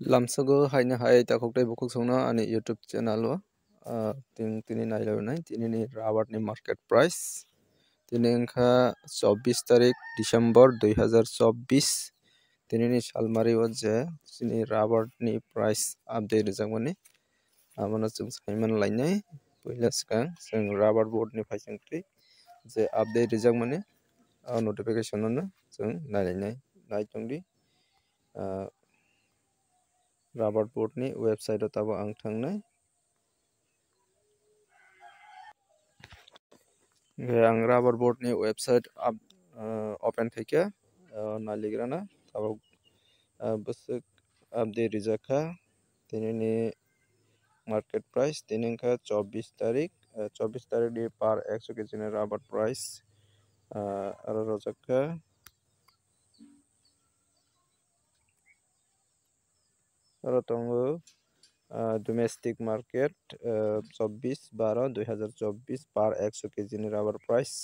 Lamsago haina hai ta khoktai bukuk songna ani YouTube channel wa tini nailai tini ni rubber ni market price tini engkha 24 tarik Disember 2024 tini ni salmari wa je tini rubber ni price update rijangmani amana chung saiman lainai poila sikang jeng rubber board ni phaisangtri je update rijangmani notification no jeng nailai naitongdi rubber board ni website o tabo ang thangnai ang rubber board ni website open khaika naligrana tabo busuk update rijaka tini ni market price tini ka 24 tarik 24 tarik di par 100 kg ni rubber price aro rojaka aro tongo domestic market 24/12/2024 par 100 kg ni rubber price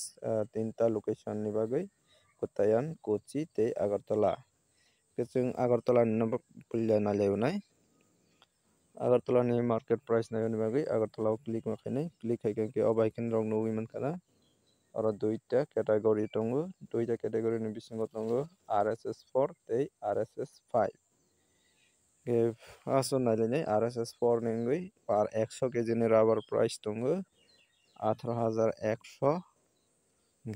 tinta location ni bagai Kottayam Kochi tei Agartala kechung Agartala ni number pulla naleunai Agartala ni market price nayon bagai Agartala click makhainai click haikan ke obaikin rong nugui mankana aro duita category tongo duita category ni bisingo tongo RSS4 tei RSS5 aso nailai RSS4 nengui par 100 kg ni rubber price tongo 18,100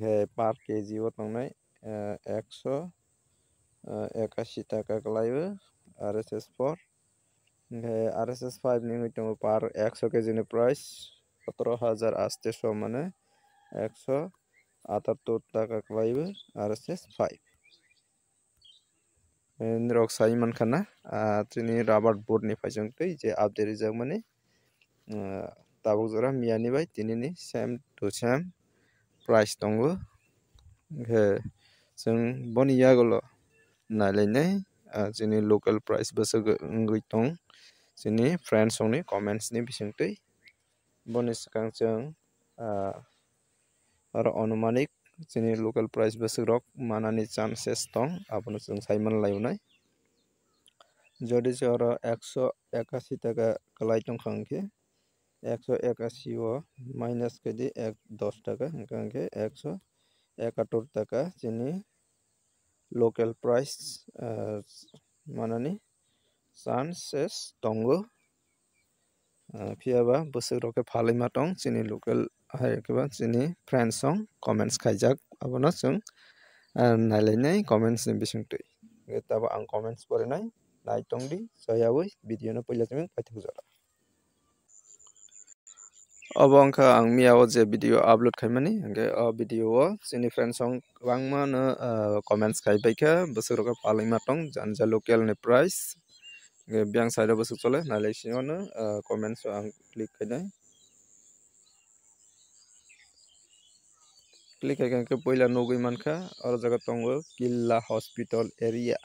ke par kg o tongnai 181 taka kalaibo RSS4 ke RSS5 nengui tongo par 100 kg ni price 17,800 mane 178 taka kalaibo RSS5 nrok sai mankana tini rubber board ni phaisangtwi je update rijak tabuk jora miyani bai tini ni same to same price tongo jeng boni yagolo nalainai chini local price basuk wngui tong chini friends ni comments ni bisingtwi boni sikang chang aro anumanik chini local price basuk rok manani chances tong abono chung saiman laionai jodi oro 181 taka kalai tongkha hingke 181 o minus kedi 10 taka hingke 171 taka chini local price manani chances tongo phiaba busuk rok phalima tong chini local haikeba chini friends song comments khaijak abono chung nalainai comments ni bisingtwi tabo ang comments porinai naitongdi sayawi video no puila chiming paithakjak obo wngkha ang mia o je video upload khaimani hingke o video o chini friends song kwbangma no comments khaibaikha busuk rok phalima tong jani local ni price byang side o busuk chole nailai singo no comments o ang click khainai click haikanke puila nugui mankha oro jaga tongo Killa hospital area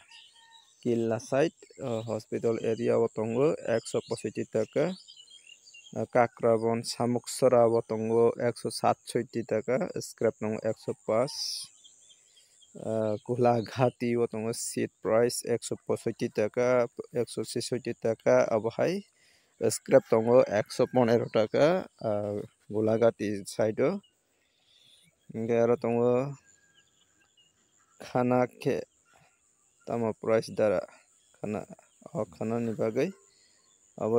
Killa site hospital area o tongo 165 taka Kakrabon Samuksara o tongo 167 taka scrap tongo 105 Golagati o tongo seat price 165 taka 166 taka abohai scrap tongo 115 taka Golagati side o hingke aro tongo khana khe tamo price dara khana ni bagai abo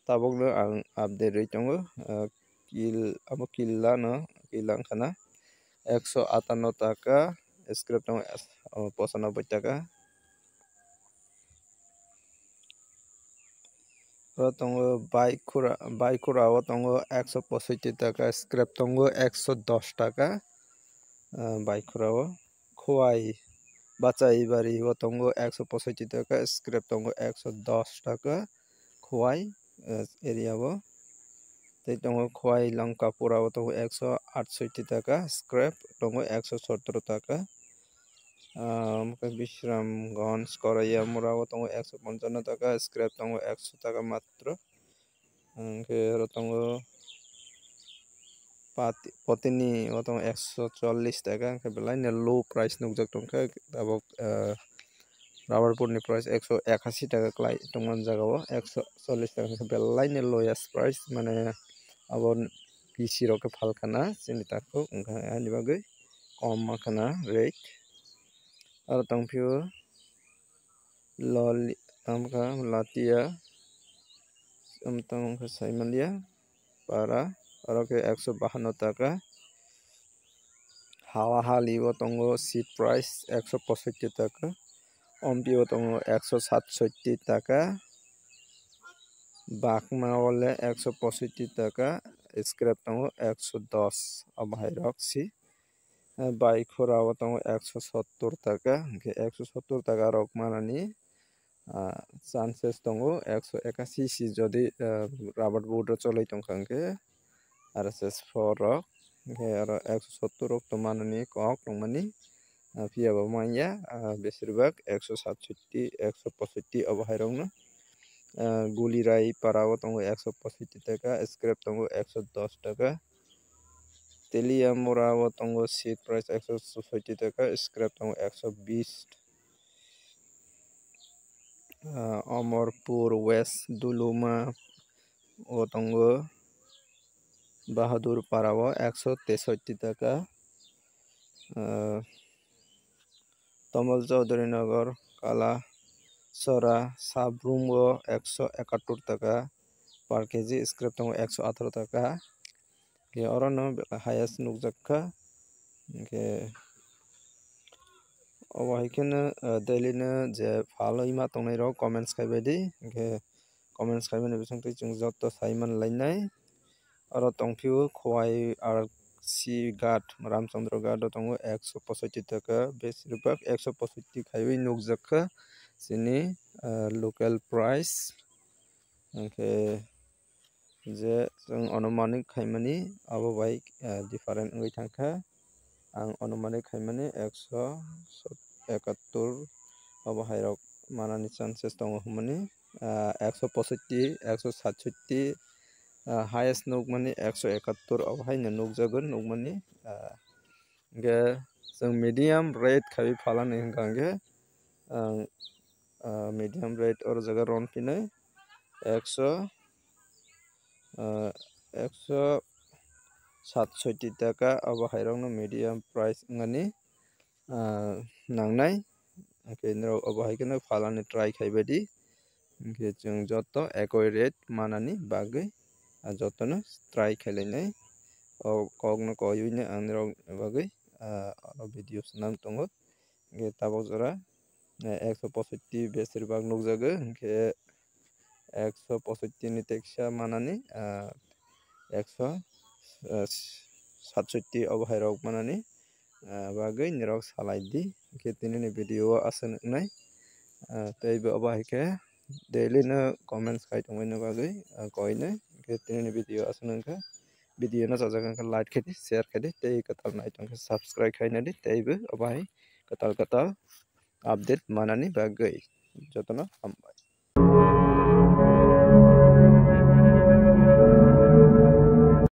tabuk no ang update rwi tongo Killa no Killa wngkhana 158 taka scrap tongo 95 taka aro tongo Baikura o tongo 165 taka scrap tongo 110 taka Baikura o Khowai Bachaibari o tongo 165 taka scrap tongo 110 taka Khowai area o tei tongo Khowai Langkapura o tongo 168 taka scrap tongo 117 taka Bisramganj Korayamura o tongo 155 taka scrap tongo 100 taka matro hingke aro tongo Potini o tongo 140 taka hingke belai low price nugjak tongkha tabuk rubber board ni price 181 taka klai tongman jagao 140 taka belai ni lowest price mane abon PC rok ke falkana chini tako ongka ani bagui kom makana rate aro tongpio loli amka latia amtong ke saimandia para aro ke 152 taka hawa halibo tongo seat price 165 taka ompio tongo 167 taka bakma ole 165 taka scrap tongo 110 abhai roksi bike khora tongo 170 taka ke 170 taka rok manani chances tongo 181 si jodi rubber board ro cholai tongkangke RSS4 rok ke aro 170 rok to manani kok tongmani pia bo manya besirbag 167 165 abhai rok no guli rai parao tongo 165 taka scrap tongo 110 taka telia morao tongo seat price 160 taka scrap tongo 120 Amarpur West Duluma o tongo Bahadur parao 163 taka Tamal Chaudhary Nagar Kala Sora Sabrungo 171 taka per kg scrap tongo 118 taka ke orono highest nukjakka ke obaikena daily na je follow ima tongnai rok comments khaibadi ke comments khaibani bisingtwi chung joto saiman lainai aro tongphio khowai RC Ghat Ramchandra Ghat tongo 165 taka besirbag 165 khaiwi nukjakka chini local price ke je jeng anumanik khaimani abo bai different ongoi thangkha ang anumanik khaimani 171 abo hairok manani chances tongo humani 165 167 highest nukmani 171 abo haina nukjagon nukmani ge jeng medium rate khaiwi phalani hingkangke medium rate or jaga ron pinai 167 taka abo hairokno medium price ngani nangnai ke nero abo haikeno phalani try khaibadi ke jeng joto accurate manani bagui jotono try khailainai o kokno koiwini angrok bagui video swnam tongo ge tabok jora 165 besirbag nukjago ke 165 ni teksa manani 167 abo hairok manani bagui nirok salai di ke tinini video aswk nai tei bo abo haike daily no comments khai tongmani bagui koinai ke tinini video aswk nangkha video no chajak wngkha like khaidi share khaidi tei katal nai tongkha subscribe khainani tei bo abo hai katal katal update manani bagui jotono hambai।